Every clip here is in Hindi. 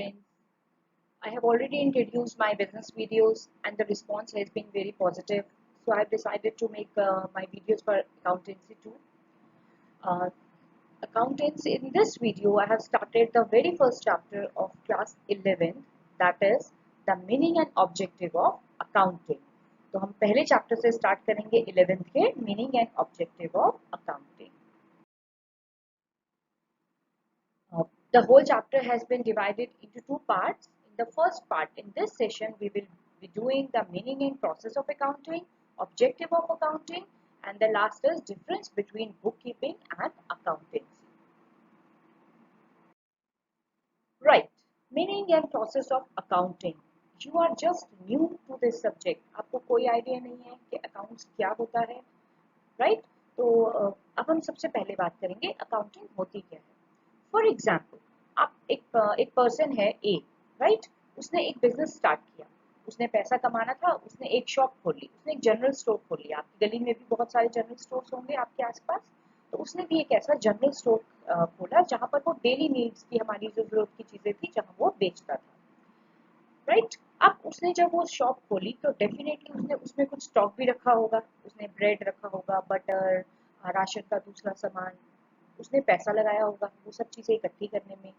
friends. I have already introduced my business videos and the response has been very positive. So I have decided to make my videos for accountancy too. Uh, Accountancy, in this video, I have started the very first chapter of class 11, that is the meaning and objective of accounting. तो हम पहले चैप्टर से स्टार्ट करेंगे 11th के meaning and objective of accounting. The whole chapter has been divided into two parts. In the first part, in this session, we will be doing the meaning and process of accounting, objective of accounting, and the last is difference between bookkeeping and accountancy. Right, meaning and process of accounting. You are just new to this subject. आपको कोई आइडिया नहीं है कि अकाउंट्स क्या होता है, राइट? तो अब हम सबसे पहले बात करेंगे अकाउंटिंग होती क्या है. फॉर एग्जाम्पल, आप एक पर्सन है ए, राइट? उसने एक बिजनेस स्टार्ट किया, उसने पैसा कमाना था, उसने एक शॉप खोली, उसने एक जनरल स्टोर खोल लिया. आपकी गली में भी बहुत सारे जनरल स्टोर्स होंगे आपके आसपास, तो उसने भी एक ऐसा जनरल स्टोर खोला जहाँ पर वो डेली नीड्स की, हमारी जो जरूरत की चीजें थी, जहाँ वो बेचता था, राइट? अब उसने जब वो शॉप खोली तो डेफिनेटली उसने उसमें कुछ स्टॉक भी रखा होगा, उसने ब्रेड रखा होगा, बटर, राशन का दूसरा सामान, उसने पैसा लगाया होगा वो सब चीजें इकट्ठी करने में.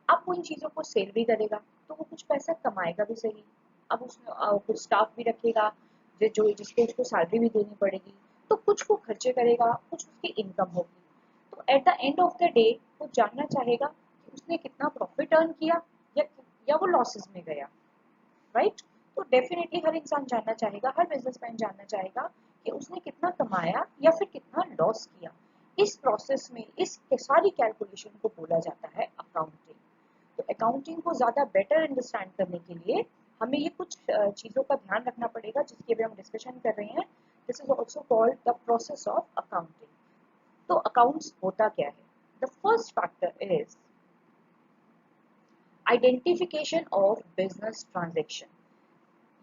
अब वो इन चीजों को सेल भी करेगा तो वो कुछ पैसा कमाएगा भी सही. अब उसमें कुछ स्टाफ भी रखेगा जो जिसको उसको सैलरी भी देनी पड़ेगी, तो कुछ वो खर्चे करेगा, कुछ उसकी इनकम होगी. तो eight the end of the day वो जानना चाहेगा कि उसने कितना प्रॉफिट अर्न किया या वो लॉसेस में गया, राइट? तो डेफिनेटली हर इंसान जानना चाहेगा, हर बिजनेसमैन जानना चाहेगा कि उसने कितना कमाया या फिर कितना लॉस किया. इस प्रोसेस में इस सारी कैलकुलेशन को बोला जाता है अकाउंटिंग. तो अकाउंटिंग को ज़्यादा बेटर अंडरस्टैंड करने के लिए हमें ये कुछ चीज़ों का ध्यान रखना पड़ेगा जिसकी अभी हम डिस्कशन कर रहे हैं. This is also called the process of accounting. तो अकाउंट्स होता क्या है? The first factor is identification of business transaction.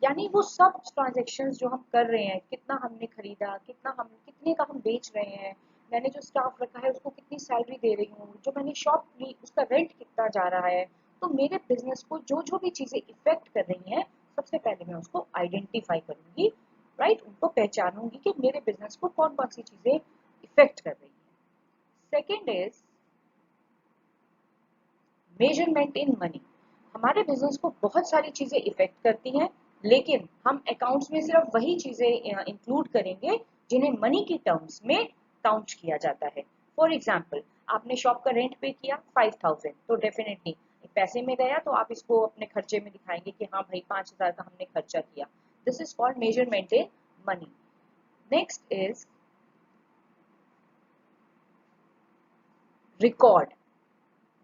यानी वो सब ट्रांजेक्शन्स जो हम कर रहे हैं, कितना हमने खरीदा, कितने का हम बेच रहे हैं, मैंने जो स्टाफ रखा है उसको कितनी सैलरी दे रही हूँ, जो मैंने शॉप ली उसका रेंट कितना जा रहा है. तो मेरे बिजनेस को जो जो भी चीजें इफेक्ट कर रही हैं, सबसे पहले मैं उसको आइडेंटिफाई करूंगी, राइट? उनको पहचानूंगी कि मेरे बिजनेस को कौन कौन सी चीजें इफेक्ट कर रही है. Second is measurement in money. हमारे बिजनेस को बहुत सारी चीजें इफेक्ट करती हैं, लेकिन हम अकाउंट्स में सिर्फ वही चीजें इंक्लूड करेंगे जिन्हें मनी की टर्म्स में काउंट किया जाता है. फॉर एग्जाम्पल, आपने शॉप का रेंट पे किया 5000, तो डेफिनेटली पैसे में गया, तो आप इसको अपने खर्चे में दिखाएंगे कि हाँ भाई 5000 का हमने खर्चा किया. This is called measurement in money. Next is record.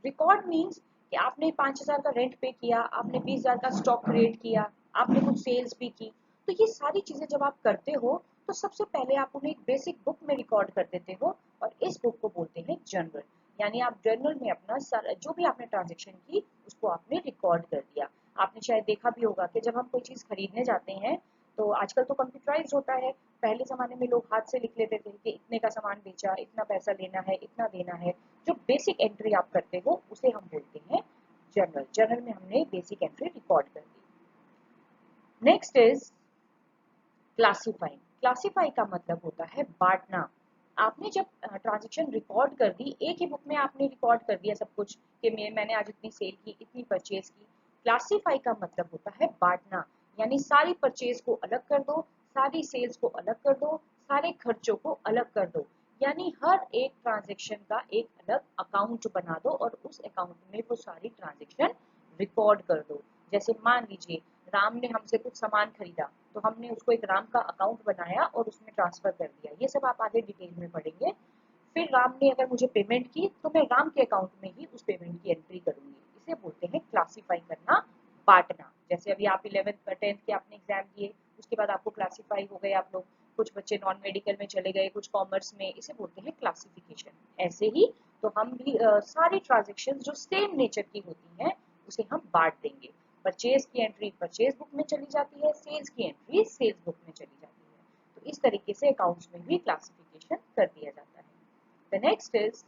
Record means कि आपने 5000 का रेंट पे किया, आपने 20000 का स्टॉक क्रिएट किया, आपने कुछ सेल्स भी की. तो ये सारी चीजें जब आप करते हो तो सबसे पहले आप उन्हें एक बेसिक बुक में रिकॉर्ड कर देते हो, और इस बुक को बोलते हैं जर्नल. यानी आप जर्नल में अपना जो भी आपने ट्रांजेक्शन की उसको आपने रिकॉर्ड कर दिया. आपने शायद देखा भी होगा कि जब हम कोई चीज खरीदने जाते हैं तो आजकल तो कंप्यूटराइज्ड होता है. पहले जमाने में लोग हाथ से लिख लेते थे कि इतने का सामान बेचा, इतना पैसा लेना है, इतना देना है. जो बेसिक एंट्री आप करते हो उसे हम बोलते हैं जर्नल. जर्नल में हमने बेसिक एंट्री रिकॉर्ड कर दी. Next is classifying. क्लासिफाई का मतलब होता है बांटना. आपने जब ट्रांजेक्शन रिकॉर्ड कर दी, एक ही बुक में आपने रिकॉर्ड कर दिया सब कुछ कि मैंने आज इतनी सेल की, इतनी परचेज की. क्लासिफाई का मतलब होता है बांटना. यानी सारी परचेज को अलग कर दो, सारी सेल्स को अलग कर दो, सारे खर्चों को अलग कर दो. यानी हर एक ट्रांजेक्शन का एक अलग अकाउंट बना दो और उस अकाउंट में वो सारी ट्रांजेक्शन रिकॉर्ड कर दो. जैसे मान लीजिए राम ने हमसे कुछ सामान खरीदा, तो हमने उसको एक राम का अकाउंट बनाया और उसमें ट्रांसफर कर दिया. ये सब आप आगे डिटेल में पढ़ेंगे. फिर राम ने अगर मुझे पेमेंट की तो मैं राम के अकाउंट में ही उस पेमेंट की एंट्री करूंगी. इसे बोलते हैं क्लासिफाई करना, बांटना. जैसे अभी आप 11th 10th के आपने एग्जाम दिए, उसके बाद आपको क्लासिफाई हो गए आप लोग, कुछ बच्चे नॉन मेडिकल में चले गए, कुछ कॉमर्स में. इसे बोलते हैं क्लासिफिकेशन. ऐसे ही तो हम भी सारी ट्रांजेक्शन जो सेम नेचर की होती हैं उसे हम बांट देंगे. परचेज की एंट्री परचेज बुक में चली जाती है, सेल्स की एंट्री सेल्स बुक में चली जाती है. तो इस तरीके से अकाउंट्स में भी क्लासिफिकेशन कर दिया जाता है. The next is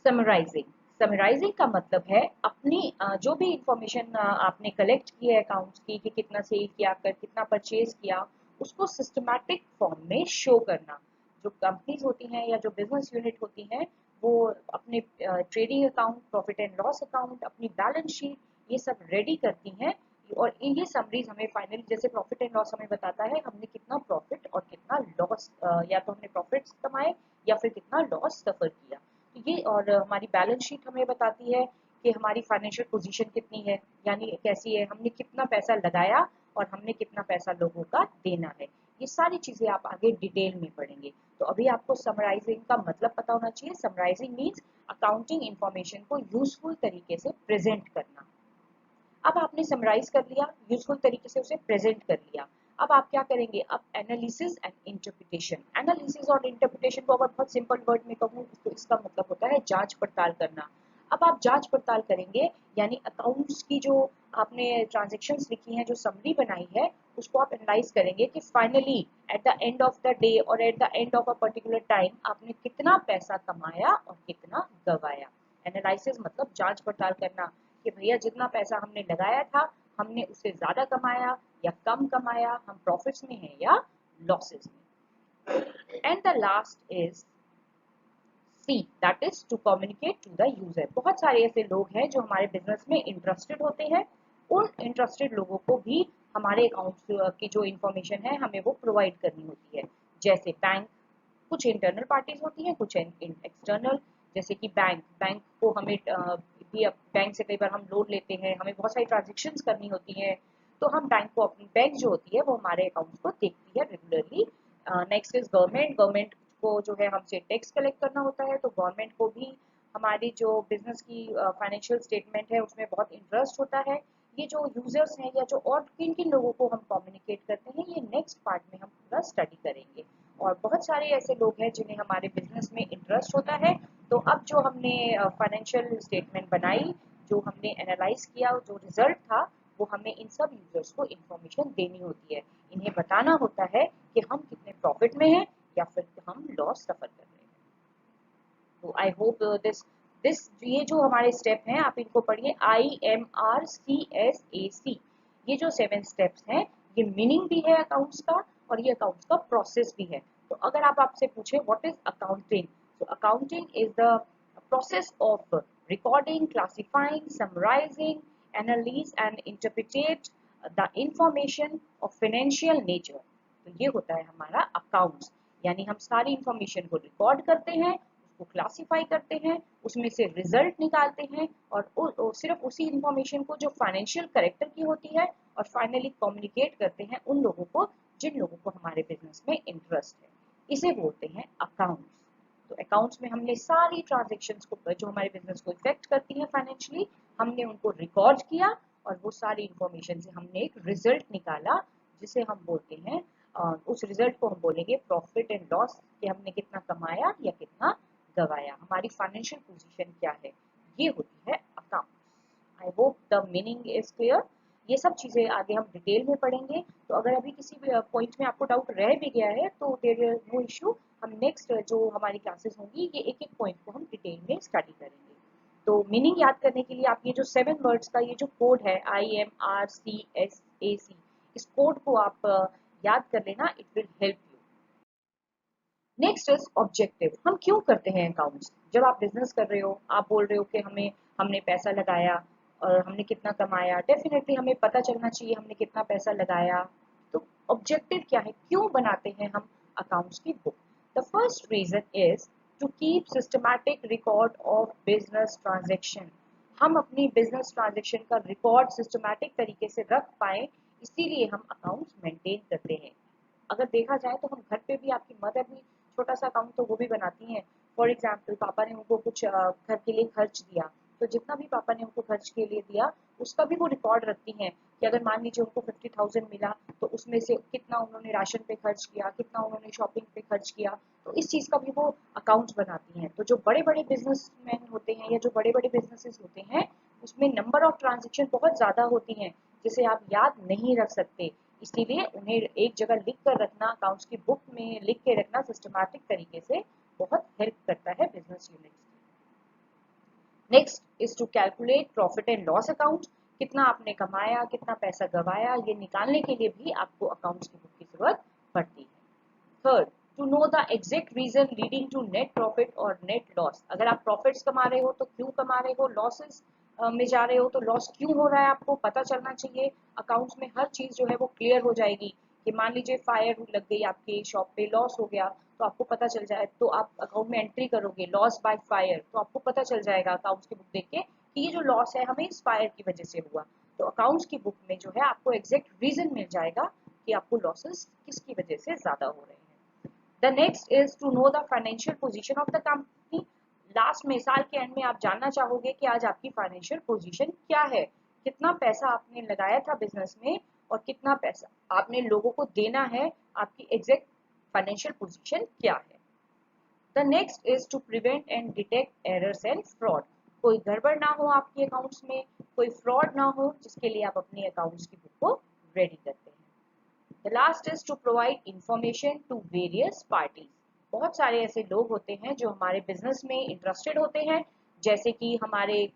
summarising. Summarising का मतलब है अपनी जो भी इंफॉर्मेशन आपने कलेक्ट की है अकाउंट्स की कि कितना सेल किया कर कितना परचेज किया, उसको सिस्टमैटिक फॉर्म में शो करना। जो कंपनीज होती हैं या जो बिजनेस यूनिट होती हैं वो अपने trading account, profit and loss account, अपनी बैलेंस शीट ये सब रेडी करती हैं। और ये समरीज हमें फाइनली, जैसे प्रॉफिट एंड लॉस हमें बताता है हमने कितना प्रॉफिट और कितना लॉस, या तो हमने प्रॉफिट कमाए या फिर कितना लॉस सफर किया। तो ये, और हमारी बैलेंस शीट हमें बताती है कि हमारी फाइनेंशियल पोजीशन कितनी है, यानी कैसी है, हमने कितना पैसा लगाया और हमने कितना पैसा लोगों का देना है। ये सारी चीजें आप आगे डिटेल में पढ़ेंगे। तो अभी आपको समराइजिंग का मतलब पता होना चाहिए। समराइजिंग मीन्स अकाउंटिंग इंफॉर्मेशन को यूजफुल तरीके से प्रेजेंट करना। अब आपने समराइज कर लिया, यूजफुल तरीके से उसे प्रेजेंट कर लिया। अब आप क्या करेंगे, अब एनालिसिस एंड इंटरप्रिटेशन। एनालिसिस और इंटरप्रिटेशन को अगर बहुत सिंपल वर्ड में कहूँ तो इसका मतलब होता है जांच पड़ताल करना। अब आप जांच पड़ताल करेंगे, यानी अकाउंट्स की जो आपने ट्रांजेक्शन्स लिखी हैं, जो समरी बनाई है, उसको आप एनालाइज करेंगे कि finally at the end of the day और at the end of a particular time आपने कितना पैसा कमाया और कितना गवाया। एनालिसिस मतलब जांच पड़ताल करना कि भैया जितना पैसा हमने लगाया था हमने उससे ज्यादा कमाया या कम कमाया, हम प्रॉफिट्स में हैं या लॉसेस में। And the last is C, that is to communicate to the user. बहुत सारे ऐसे लोग हैं जो हमारे बिजनेस में इंटरेस्टेड होते हैं। उन इंटरेस्टेड लोगों को भी हमारे अकाउंट्स की जो इंफॉर्मेशन है हमें वो प्रोवाइड करनी होती है। जैसे बैंक, कुछ इंटरनल पार्टीज होती हैं, कुछ एक्सटर्नल। जैसे कि बैंक, बैंक को हमें भी, बैंक से कई बार हम लोन लेते हैं, हमें बहुत सारी ट्रांजेक्शन्स करनी होती हैं, तो हम बैंक को, अपनी बैंक जो होती है वो हमारे अकाउंट्स को देखती है regularly. Next is government. Government को जो है हमसे टैक्स कलेक्ट करना होता है, तो गवर्नमेंट को भी हमारी जो बिजनेस की फाइनेंशियल स्टेटमेंट है उसमें बहुत इंटरेस्ट होता है। ये जो यूजर्स हैं या जो और किन किन लोगों को हम कम्युनिकेट करते हैं, ये नेक्स्ट पार्ट में हम पूरा स्टडी करेंगे। और बहुत सारे ऐसे लोग हैं जिन्हें हमारे बिजनेस में इंटरेस्ट होता है। तो अब जो हमने फाइनेंशियल स्टेटमेंट बनाई, जो हमने एनालाइज किया, जो रिजल्ट था, वो हमें इन सब यूजर्स को इंफॉर्मेशन देनी होती है। इन्हें बताना होता है कि हम कितने प्रॉफिट में हैं या फिर हम लॉस सफर कर रहे हैं। तो आई होप दिस ये जो हमारे स्टेप हैं आप इनको पढ़िए, IMRCSAC। ये जो 7 स्टेप्स हैं ये मीनिंग भी है अकाउंट्स का और ये अकाउंट्स का प्रोसेस भी है। तो अगर आप आपसे पूछे व्हाट इज अकाउंटिंग, तो accounting is the process of recording, classifying, summarizing, analyze and interpret the information of financial nature। तो ये होता है हमारा अकाउंट्स। यानी हम सारी इंफॉर्मेशन को रिकॉर्ड करते हैं, उसको क्लासिफाई करते हैं, उसमें से रिजल्ट निकालते हैं और सिर्फ उसी इंफॉर्मेशन को जो फाइनेंशियल करेक्टर की होती है और फाइनली कम्युनिकेट करते हैं उन लोगों को जिन लोगों को हमारे बिजनेस में इंटरेस्ट है। इसे बोलते हैं अकाउंट्स। तो अकाउंट्स में हमने सारी ट्रांजेक्शन्स को जो हमारे बिजनेस को इफेक्ट करती हैं फाइनेंशियली, हमने उनको रिकॉर्ड किया और वो सारी इंफॉर्मेशन से हमने एक रिजल्ट निकाला, जिसे हम बोलते हैं उस रिजल्ट को हम बोलेंगे प्रॉफिट एंड लॉस, कि हमने कितना कमाया या कितना गवाया, हमारी फाइनेंशियल पोजीशन क्या है। ये होती है account. I hope the meaning is clear. ये सब चीजें आगे हम डिटेल में पढ़ेंगे। तो अगर अभी किसी भी पॉइंट में आपको डाउट रह भी गया है तो देयर इज नो इश्यू, हम नेक्स्ट जो हमारी क्लासेस होंगी ये एक एक पॉइंट को हम डिटेल में स्टडी करेंगे। तो मीनिंग याद करने के लिए आप ये जो 7 वर्ड्स का ये जो कोड है IMRCSAC, इस कोड को आप याद कर लेना, it will help you. Next is objective. हम क्यों करते हैं अकाउंट्स? जब आप बिजनेस कर रहे हो, आप बोल रहे हो कि हमने पैसा लगाया और हमने कितना कमाया, डेफिनेटली हमें पता चलना चाहिए हमने कितना पैसा लगाया। तो ऑब्जेक्टिव क्या है, क्यों बनाते हैं हम अकाउंट्स की book? The first reason is to keep systematic record of business transaction. हम अपनी बिजनेस ट्रांजेक्शन का रिकॉर्ड सिस्टमैटिक तरीके से रख पाए, इसीलिए हम अकाउंट्स मेंटेन करते हैं। अगर देखा जाए तो हम घर पे भी, आपकी मदर भी छोटा सा अकाउंट तो वो भी बनाती हैं। फॉर एग्जाम्पल पापा ने उनको कुछ घर के लिए खर्च दिया, तो जितना भी पापा ने उनको खर्च के लिए दिया उसका भी वो रिकॉर्ड रखती हैं कि अगर मान लीजिए उनको 50,000 मिला तो उसमें से कितना उन्होंने राशन पे खर्च किया, कितना उन्होंने शॉपिंग पे खर्च किया। तो इस चीज का भी वो अकाउंट बनाती हैं। तो जो बड़े बड़े बिजनेसमैन होते हैं या जो बड़े बड़े बिजनेसेस होते हैं उसमें नंबर ऑफ ट्रांजेक्शन बहुत ज्यादा होती हैं जिसे आप याद नहीं रख सकते। इसीलिए उन्हें एक जगह लिख कर रखना, अकाउंट्स की बुक में लिख के रखना सिस्टमैटिक तरीके से बहुत हेल्प करता है business units. Next is to calculate profit and loss account, कितना आपने कमाया कितना पैसा गवाया ये निकालने के लिए भी आपको अकाउंट्स की बुक की जरूरत पड़ती है। Third, to know the exact reason leading to net profit और नेट लॉस, अगर आप प्रॉफिट्स कमा रहे हो तो क्यों कमा रहे हो, लॉसेस में जा रहे हो तो लॉस क्यों हो रहा है आपको पता चलना चाहिए। अकाउंट्स में हर चीज जो है वो क्लियर हो जाएगी कि मान लीजिए फायर लग गई आपके शॉप पे, लॉस हो गया तो आपको पता चल जाए, तो आप अकाउंट में एंट्री करोगे लॉस बाय फायर, तो आपको पता चल जाएगा अकाउंट्स की बुक देख के कि ये जो लॉस है हमें इस फायर की वजह से हुआ। तो अकाउंट्स की बुक में जो है आपको एग्जैक्ट रीजन मिल जाएगा कि आपको लॉसेस किसकी वजह से ज्यादा हो रहे हैं। The next is to know the financial position of the company, last में साल के एंड में आप जानना चाहोगे कि आज आपकी फाइनेंशियल पोजीशन क्या है, कितना पैसा आपने लगाया था बिजनेस में और कितना पैसा आपने लोगों को देना है, आपकी एग्जैक्ट फाइनेंशियल पोजीशन क्या है। The next is to prevent and detect errors and fraud, कोई गड़बड़ ना हो आपके अकाउंट्स में, कोई फ्रॉड ना हो, जिसके लिए आप अपने अकाउंट्स की बुक को रेडी करते हैं। The last is to provide information to various parties, बहुत सारे ऐसे लोग होते हैं जो हमारे बिजनेस में इंटरेस्टेड होते हैं, जैसे कि हमारे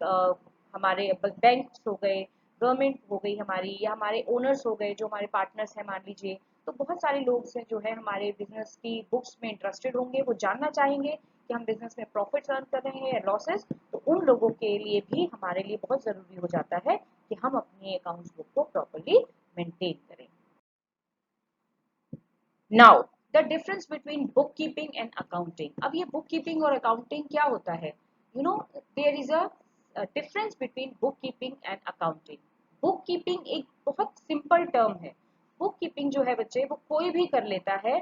बैंक हो गए, गवर्नमेंट हो गई हमारी, या हमारे ओनर्स हो गए जो हमारे पार्टनर्स हैं मान लीजिए। तो बहुत सारे लोग से जो है हमारे बिजनेस की बुक्स में इंटरेस्टेड होंगे, वो जानना चाहेंगे कि हम बिजनेस में प्रॉफिट अर्न कर रहे हैं या लॉसेस, तो उन लोगों के लिए भी हमारे लिए बहुत जरूरी हो जाता है कि हम अपनी अकाउंट्स बुक को प्रॉपरली मेंटेन करें। Now the difference between bookkeeping and accounting, अब ये बुक कीपिंग और अकाउंटिंग क्या होता है, you know there is a difference between bookkeeping and accounting. Bookkeeping एक बहुत सिंपल टर्म है, बुक कीपिंग जो है बच्चे वो कोई भी कर लेता है।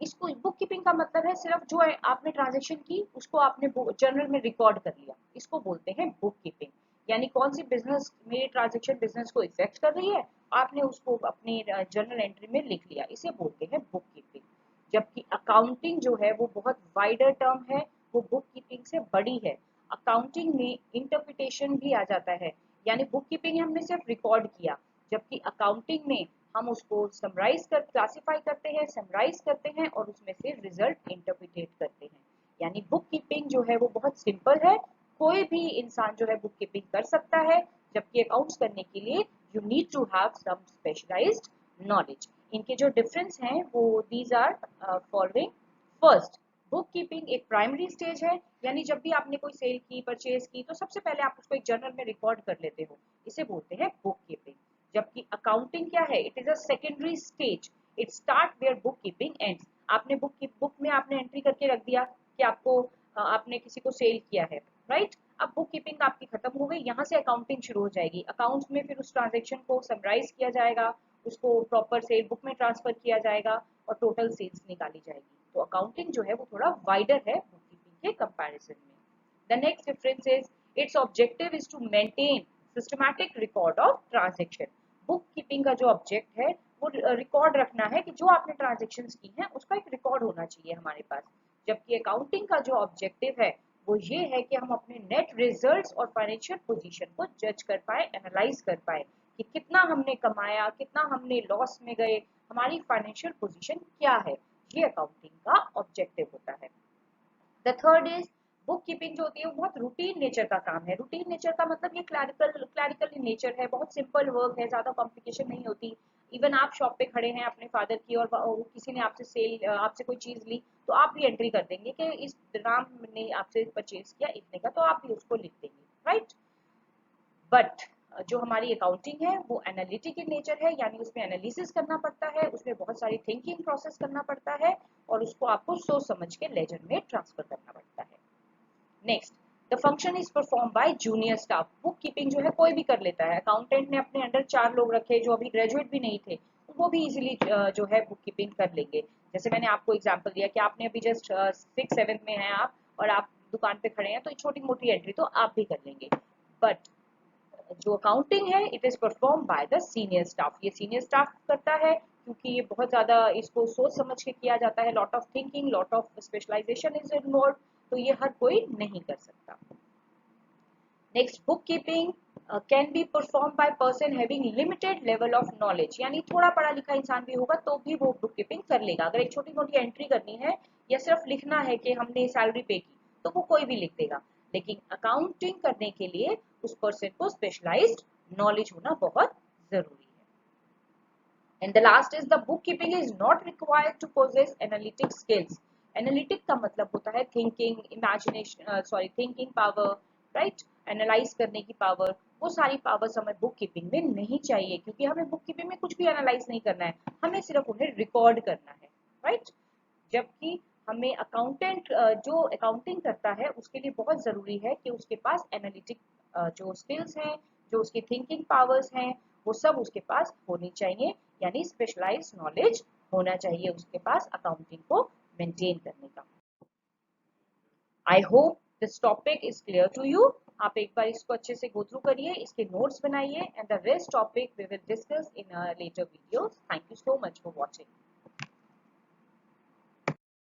इसको बुक कीपिंग का मतलब है सिर्फ जो आपने ट्रांजेक्शन की उसको आपने जर्नल में रिकॉर्ड कर लिया, इसको बोलते हैं बुक कीपिंग। यानी कौन सी बिजनेस मेरी ट्रांजेक्शन बिजनेस को इफेक्ट कर रही है, आपने उसको अपने जर्नल एंट्री में लिख लिया, इसे बोलते हैं बुक कीपिंग। जबकि अकाउंटिंग जो है वो बहुत वाइडर टर्म है, वो बुक कीपिंग से बड़ी है। अकाउंटिंग में इंटरप्रिटेशन भी आ जाता है, यानी बुक कीपिंग हमने सिर्फ रिकॉर्ड किया, जबकि अकाउंटिंग में हम उसको समराइज कर क्लासिफाई करते हैं, समराइज करते हैं और उसमें से रिजल्ट इंटरप्रिटेट करते हैं। यानी बुक कीपिंग जो है वो बहुत सिंपल है, कोई भी इंसान जो है बुक कीपिंग कर सकता है, जबकि अकाउंट्स करने के लिए you need to have some specialised knowledge. इनके जो डिफरेंस हैं वो these are following. First, bookkeeping एक प्राइमरी स्टेज है, यानी जब भी आपने कोई सेल की परचेज की तो सबसे पहले आप उसको एक जर्नल में रिकॉर्ड कर लेते हो, इसे बोलते हैं बुक कीपिंग। जबकि अकाउंटिंग क्या है, it is a secondary stage, it start where bookkeeping ends. आपने बुक में आपने एंट्री करके रख दिया कि आपको आपने किसी को सेल किया है, राइट। अब बुक कीपिंग आपकी खत्म हो गई, यहाँ से अकाउंटिंग शुरू हो जाएगी। अकाउंट्स में फिर उस ट्रांजेक्शन को समराइज किया जाएगा, उसको प्रॉपर सेल बुक में ट्रांसफर किया जाएगा और टोटल सेल्स निकाली जाएगी। तो अकाउंटिंग जो है वो थोड़ा वाइडर है बुक कीपिंग के कंपैरिजन में। The next difference is its objective is to maintain systematic record of transaction. Book keeping का जो ऑब्जेक्ट है वो रिकॉर्ड रखना है कि जो आपने ट्रांजेक्शन की हैं उसका एक रिकॉर्ड होना चाहिए हमारे पास। जबकि अकाउंटिंग का जो ऑब्जेक्टिव है वो ये है कि हम अपने नेट रिजल्ट्स और फाइनेंशियल पोजीशन को जज कर पाए, एनालाइज कर पाए कि कितना हमने कमाया, कितना हमने लॉस में गए, हमारी फाइनेंशियल पोजीशन क्या है, ये अकाउंटिंग का ऑब्जेक्टिव होता है। The third is book keeping जो होती है वो बहुत रूटीन नेचर का काम है। रूटीन नेचर का मतलब ये क्लैरिकल इन नेचर है, बहुत सिंपल वर्क है, ज्यादा कॉम्प्लिकेशन नहीं होती। इवन आप शॉप पे खड़े हैं अपने फादर की और किसी ने आपसे कोई चीज ली तो आप भी एंट्री कर देंगे कि इस राम ने आपसे परचेज किया इतने का, तो आप भी उसको लिख देंगे, राइट। बट जो हमारी अकाउंटिंग है वो एनालिटिक इन नेचर है, यानी उसमें एनालिसिस करना पड़ता है, उसमें बहुत सारी थिंकिंग प्रोसेस करना पड़ता है और उसको आपको सोच समझ के लेजर में ट्रांसफर करना पड़ता है। Next, the function is perform by junior staff. Book keeping जो है कोई भी कर लेता है, अकाउंटेंट ने अपने अंडर 4 लोग रखे जो अभी ग्रेजुएट भी नहीं थे, तो वो भी इजीली जो है बुक कीपिंग कर लेंगे। जैसे मैंने आपको एग्जांपल दिया कि आपने अभी जस्ट 6th 7th में हैं आप और आप दुकान पे खड़े हैं, तो छोटी मोटी एंट्री तो आप भी कर लेंगे। बट जो अकाउंटिंग है it is perform by the senior staff, ये सीनियर स्टाफ करता है क्योंकि ये बहुत ज्यादा इसको सोच समझ के किया जाता है, lot of thinking, lot of specialisation is involve, तो ये हर कोई नहीं कर सकता। Next, bookkeeping can be perform by person having limited level of knowledge, यानी थोड़ा पढ़ा लिखा इंसान भी होगा तो भी वो बुक कीपिंग कर लेगा। अगर एक छोटी मोटी एंट्री करनी है या सिर्फ लिखना है कि हमने सैलरी पे की तो वो कोई भी लिख देगा। लेकिन अकाउंटिंग करने के लिए उस पर्सन को स्पेशलाइज्ड नॉलेज होना बहुत जरूरी है। And the last is the bookkeeping is not required to possess analytic skills. Analytic का मतलब होता है thinking, imagination, thinking power, right? Analyze करने की power, वो सारी powers हमें bookkeeping में नहीं चाहिए, क्योंकि हमें bookkeeping में कुछ भी analyze नहीं करना है, हमें सिर्फ उन्हें record करना है, right? जबकि हमें अकाउंटेंट जो अकाउंटिंग करता है उसके लिए बहुत जरूरी है कि उसके पास एनालिटिक जो स्किल्स हैं, जो उसकी थिंकिंग पावर्स हैं, वो सब उसके पास होनी चाहिए, यानी स्पेशलाइज्ड नॉलेज होना चाहिए उसके पास अकाउंटिंग को मेंटेन करने का। I hope this topic is clear to you. आप एक बार इसको अच्छे से गो थ्रू करिए, इसके नोट्स बनाइए, and the rest topic we will discuss in later videos. Thank you so much for watching.